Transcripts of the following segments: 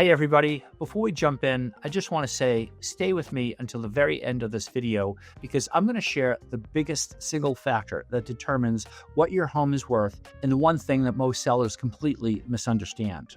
Hi everybody, before we jump in, I just want to say stay with me until the very end of this video because I'm going to share the biggest single factor that determines what your home is worth and the one thing that most sellers completely misunderstand.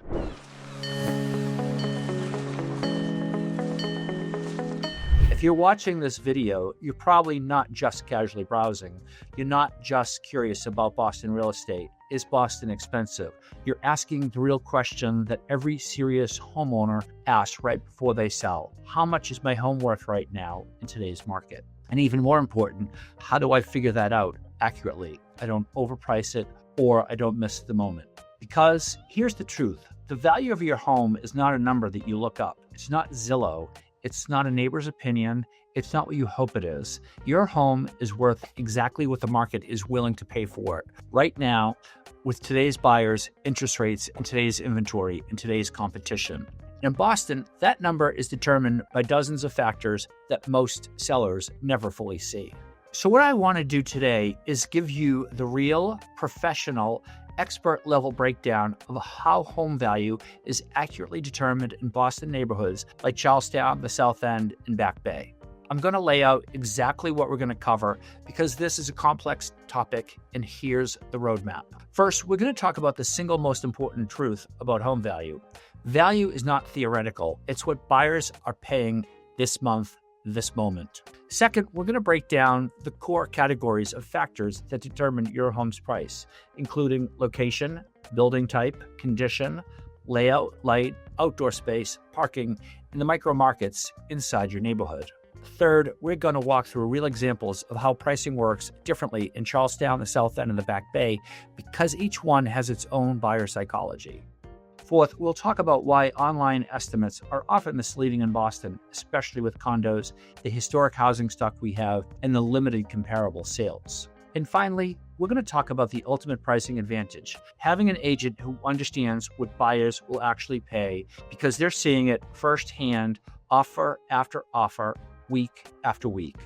If you're watching this video, you're probably not just casually browsing. You're not just curious about Boston real estate. Is Boston expensive? You're asking the real question that every serious homeowner asks right before they sell. How much is my home worth right now in today's market? And even more important, how do I figure that out accurately? I don't overprice it or I don't miss the moment. Because here's the truth. The value of your home is not a number that you look up. It's not Zillow. It's not a neighbor's opinion. It's not what you hope it is. Your home is worth exactly what the market is willing to pay for it. Right now, with today's buyers, interest rates, and today's inventory, and today's competition. In Boston, that number is determined by dozens of factors that most sellers never fully see. So what I want to do today is give you the real, professional, expert level breakdown of how home value is accurately determined in Boston neighborhoods like Charlestown, the South End, and Back Bay. I'm going to lay out exactly what we're going to cover because this is a complex topic, and here's the roadmap. First, we're going to talk about the single most important truth about home value. Value is not theoretical. It's what buyers are paying this month, this moment. Second, we're going to break down the core categories of factors that determine your home's price, including location, building type, condition, layout, light, outdoor space, parking, and the micro markets inside your neighborhood. Third, we're going to walk through real examples of how pricing works differently in Charlestown, the South End, and the Back Bay because each one has its own buyer psychology. Fourth, we'll talk about why online estimates are often misleading in Boston, especially with condos, the historic housing stock we have, and the limited comparable sales. And finally, we're going to talk about the ultimate pricing advantage, having an agent who understands what buyers will actually pay because they're seeing it firsthand, offer after offer, week after week.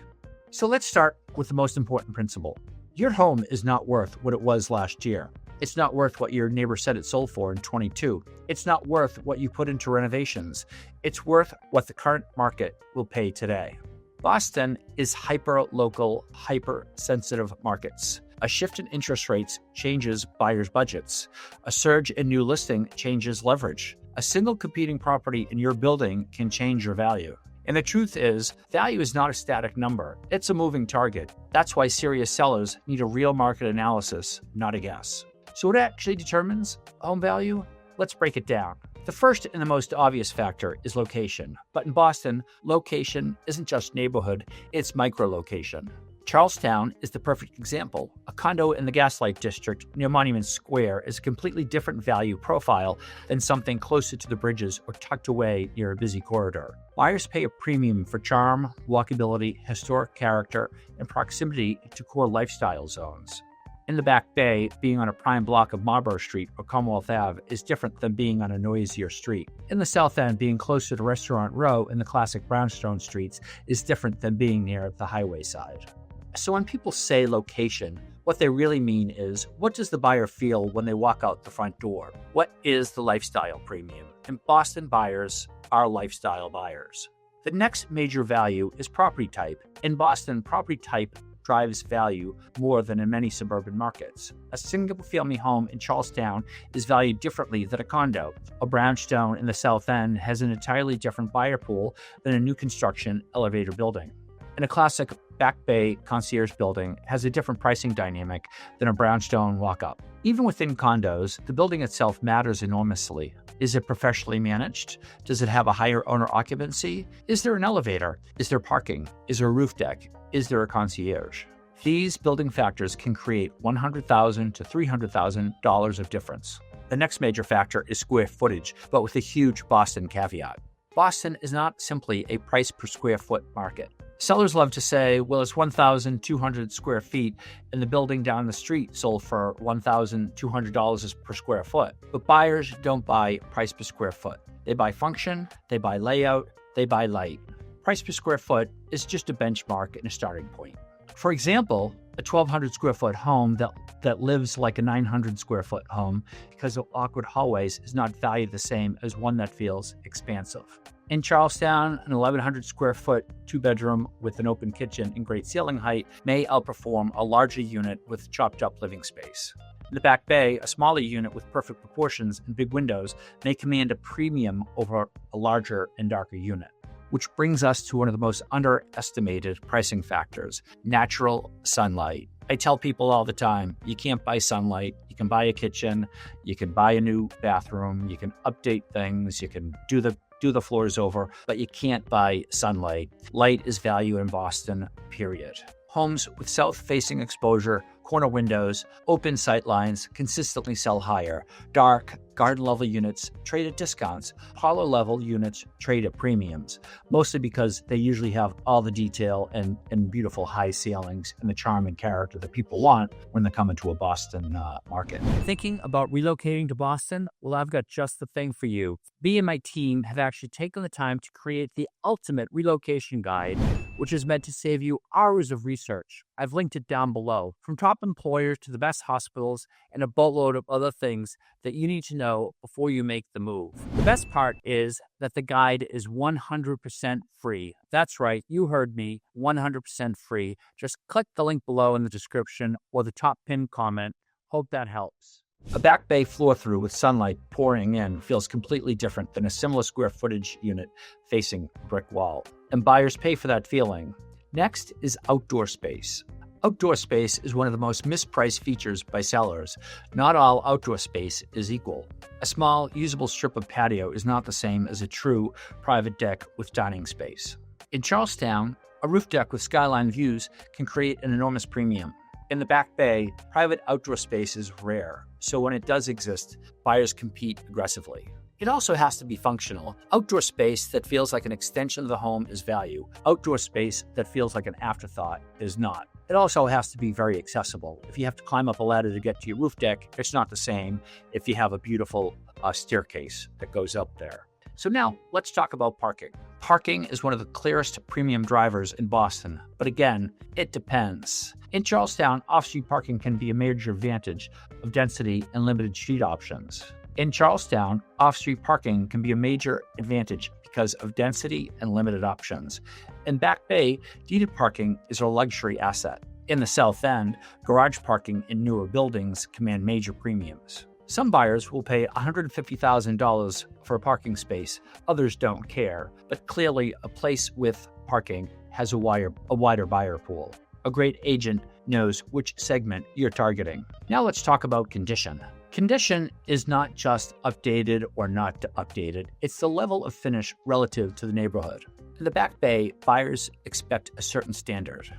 So let's start with the most important principle. Your home is not worth what it was last year. It's not worth what your neighbor said it sold for in 22. It's not worth what you put into renovations. It's worth what the current market will pay today. Boston is hyper-local, hyper-sensitive markets. A shift in interest rates changes buyers' budgets. A surge in new listing changes leverage. A single competing property in your building can change your value. And the truth is, value is not a static number. It's a moving target. That's why serious sellers need a real market analysis, not a guess. So what actually determines home value? Let's break it down. The first and the most obvious factor is location. But in Boston, location isn't just neighborhood, it's micro-location. Charlestown is the perfect example. A condo in the Gaslight District near Monument Square is a completely different value profile than something closer to the bridges or tucked away near a busy corridor. Buyers pay a premium for charm, walkability, historic character, and proximity to core lifestyle zones. In the Back Bay, being on a prime block of Marlborough Street or Commonwealth Ave is different than being on a noisier street. In the South End, being closer to Restaurant Row in the classic brownstone streets is different than being near the highway side. So when people say location, what they really mean is, what does the buyer feel when they walk out the front door? What is the lifestyle premium? And Boston buyers are lifestyle buyers. The next major value is property type. In Boston, property type drives value more than in many suburban markets. A single-family home in Charlestown is valued differently than a condo. A brownstone in the South End has an entirely different buyer pool than a new construction elevator building. And a classic Back Bay concierge building has a different pricing dynamic than a brownstone walk-up. Even within condos, the building itself matters enormously. Is it professionally managed? Does it have a higher owner occupancy? Is there an elevator? Is there parking? Is there a roof deck? Is there a concierge? These building factors can create $100,000 to $300,000 of difference. The next major factor is square footage, but with a huge Boston caveat. Boston is not simply a price per square foot market. Sellers love to say, well, it's 1,200 square feet and the building down the street sold for $1,200 per square foot. But buyers don't buy price per square foot. They buy function, they buy layout, they buy light. Price per square foot is just a benchmark and a starting point. For example, A 1,200 square foot home that lives like a 900 square foot home because of awkward hallways is not valued the same as one that feels expansive. In Charlestown, an 1,100 square foot 2-bedroom with an open kitchen and great ceiling height may outperform a larger unit with chopped up living space. In the Back Bay, a smaller unit with perfect proportions and big windows may command a premium over a larger and darker unit. Which brings us to one of the most underestimated pricing factors, natural sunlight. I tell people all the time, you can't buy sunlight. You can buy a kitchen, you can buy a new bathroom, you can update things, you can do the floors over, but you can't buy sunlight. Light is value in Boston, period. Homes with south-facing exposure, corner windows, open sight lines consistently sell higher. Dark, garden-level units trade at discounts. Parlor-level units trade at premiums, mostly because they usually have all the detail and beautiful high ceilings and the charm and character that people want when they come into a Boston market. Thinking about relocating to Boston? Well, I've got just the thing for you. Me and my team have actually taken the time to create the ultimate relocation guide, which is meant to save you hours of research. I've linked it down below. From top employers to the best hospitals and a boatload of other things that you need to know before you make the move. The best part is that the guide is 100% free. That's right, you heard me, 100% free. Just click the link below in the description or the top pinned comment. Hope that helps. A Back Bay floor-through with sunlight pouring in feels completely different than a similar square footage unit facing a brick wall, and buyers pay for that feeling. Next is outdoor space. Outdoor space is one of the most mispriced features by sellers. Not all outdoor space is equal. A small, usable strip of patio is not the same as a true private deck with dining space. In Charlestown, a roof deck with skyline views can create an enormous premium. In the Back Bay, private outdoor space is rare, so when it does exist, buyers compete aggressively. It also has to be functional. Outdoor space that feels like an extension of the home is value. Outdoor space that feels like an afterthought is not. It also has to be very accessible. If you have to climb up a ladder to get to your roof deck, it's not the same if you have a beautiful staircase that goes up there. So now let's talk about parking. Parking is one of the clearest premium drivers in Boston, but again, it depends. In Charlestown, off-street parking can be a major advantage of density and limited street options. In Charlestown, off-street parking can be a major advantage because of density and limited options. In Back Bay, deeded parking is a luxury asset. In the South End, garage parking in newer buildings command major premiums. Some buyers will pay $150,000 for a parking space, others don't care, but clearly a place with parking has a wider buyer pool. A great agent knows which segment you're targeting. Now let's talk about condition. Condition is not just updated or not updated, it's the level of finish relative to the neighborhood. In the Back Bay, buyers expect a certain standard.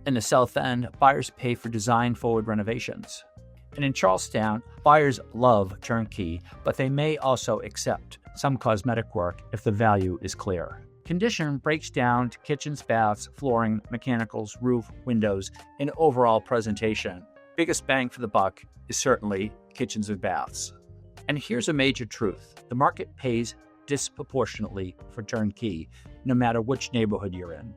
In the South End, buyers pay for design-forward renovations. And in Charlestown, buyers love turnkey, but they may also accept some cosmetic work if the value is clear. Condition breaks down to kitchens, baths, flooring, mechanicals, roof, windows, and overall presentation. Biggest bang for the buck is certainly kitchens and baths. And here's a major truth. The market pays disproportionately for turnkey, no matter which neighborhood you're in.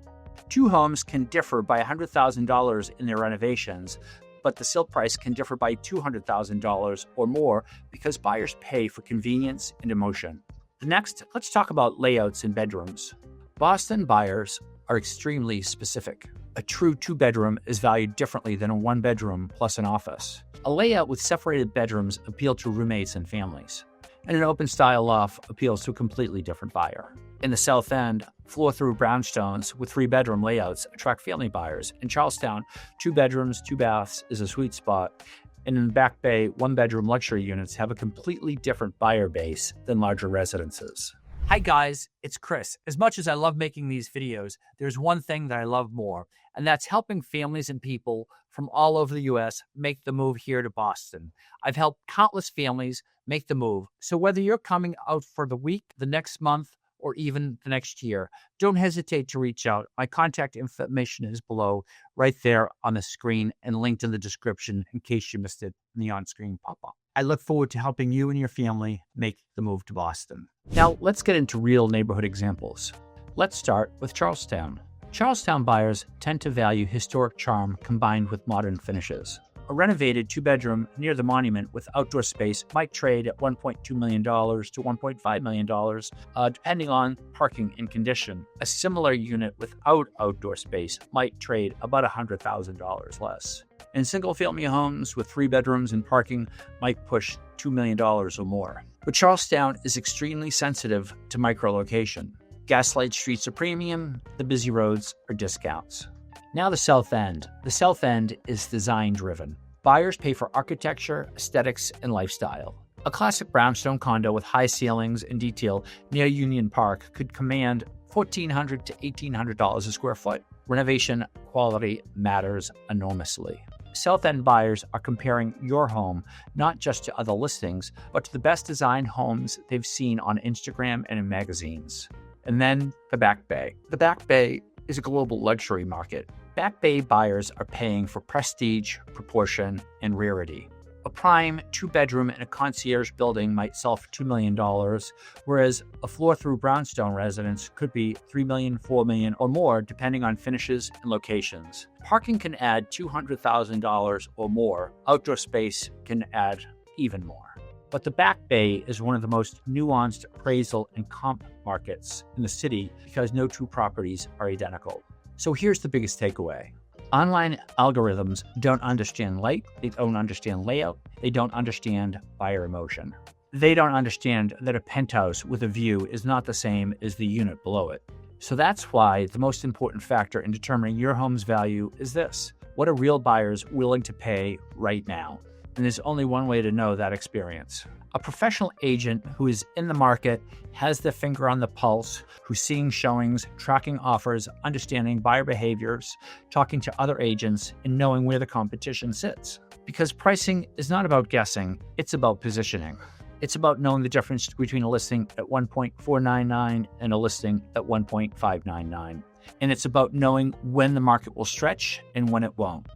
Two homes can differ by $100,000 in their renovations, but the sale price can differ by $200,000 or more because buyers pay for convenience and emotion. Next, let's talk about layouts in bedrooms. Boston buyers are extremely specific. A true 2-bedroom is valued differently than a 1-bedroom plus an office. A layout with separated bedrooms appeals to roommates and families, and an open-style loft appeals to a completely different buyer. In the South End, floor-through brownstones with 3-bedroom layouts attract family buyers. In Charlestown, 2 bedrooms, 2 baths is a sweet spot. And in Back Bay, 1-bedroom luxury units have a completely different buyer base than larger residences. Hi guys, it's Chris. As much as I love making these videos, there's one thing that I love more, and that's helping families and people from all over the US make the move here to Boston. I've helped countless families make the move. So whether you're coming out for the week, the next month, or even the next year, don't hesitate to reach out. My contact information is below, right there on the screen and linked in the description in case you missed it in the on-screen pop-up. I look forward to helping you and your family make the move to Boston. Now, let's get into real neighborhood examples. Let's start with Charlestown. Charlestown buyers tend to value historic charm combined with modern finishes. A renovated two-bedroom near the monument with outdoor space might trade at $1.2 million to $1.5 million, depending on parking and condition. A similar unit without outdoor space might trade about $100,000 less. And single-family homes with 3 bedrooms and parking might push $2 million or more. But Charlestown is extremely sensitive to micro-location. Gaslight streets are premium, the busy roads are discounts. Now the South End. The South End is design-driven. Buyers pay for architecture, aesthetics, and lifestyle. A classic brownstone condo with high ceilings and detail near Union Park could command $1,400 to $1,800 a square foot. Renovation quality matters enormously. South End buyers are comparing your home not just to other listings, but to the best designed homes they've seen on Instagram and in magazines. And then the Back Bay. The Back Bay is a global luxury market. Back Bay buyers are paying for prestige, proportion, and rarity. A prime 2-bedroom in a concierge building might sell for $2 million, whereas a floor-through brownstone residence could be $3 million, $4 million, or more, depending on finishes and locations. Parking can add $200,000 or more. Outdoor space can add even more. But the Back Bay is one of the most nuanced appraisal and comp markets in the city because no two properties are identical. So here's the biggest takeaway. Online algorithms don't understand light, they don't understand layout, they don't understand buyer emotion. They don't understand that a penthouse with a view is not the same as the unit below it. So that's why the most important factor in determining your home's value is this: what are real buyers willing to pay right now? And there's only one way to know that experience. A professional agent who is in the market, has their finger on the pulse, who's seeing showings, tracking offers, understanding buyer behaviors, talking to other agents, and knowing where the competition sits. Because pricing is not about guessing, it's about positioning. It's about knowing the difference between a listing at $1.499 and a listing at $1.599. And it's about knowing when the market will stretch and when it won't.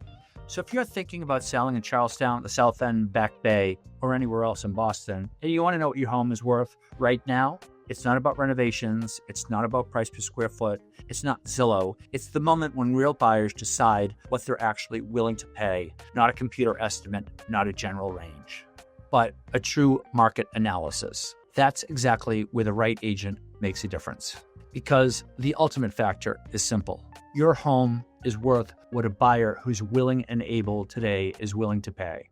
So if you're thinking about selling in Charlestown, the South End, Back Bay, or anywhere else in Boston, and you want to know what your home is worth right now, it's not about renovations, it's not about price per square foot, it's not Zillow. It's the moment when real buyers decide what they're actually willing to pay, not a computer estimate, not a general range, but a true market analysis. That's exactly where the right agent makes a difference. Because the ultimate factor is simple. Your home is worth what a buyer who's willing and able today is willing to pay.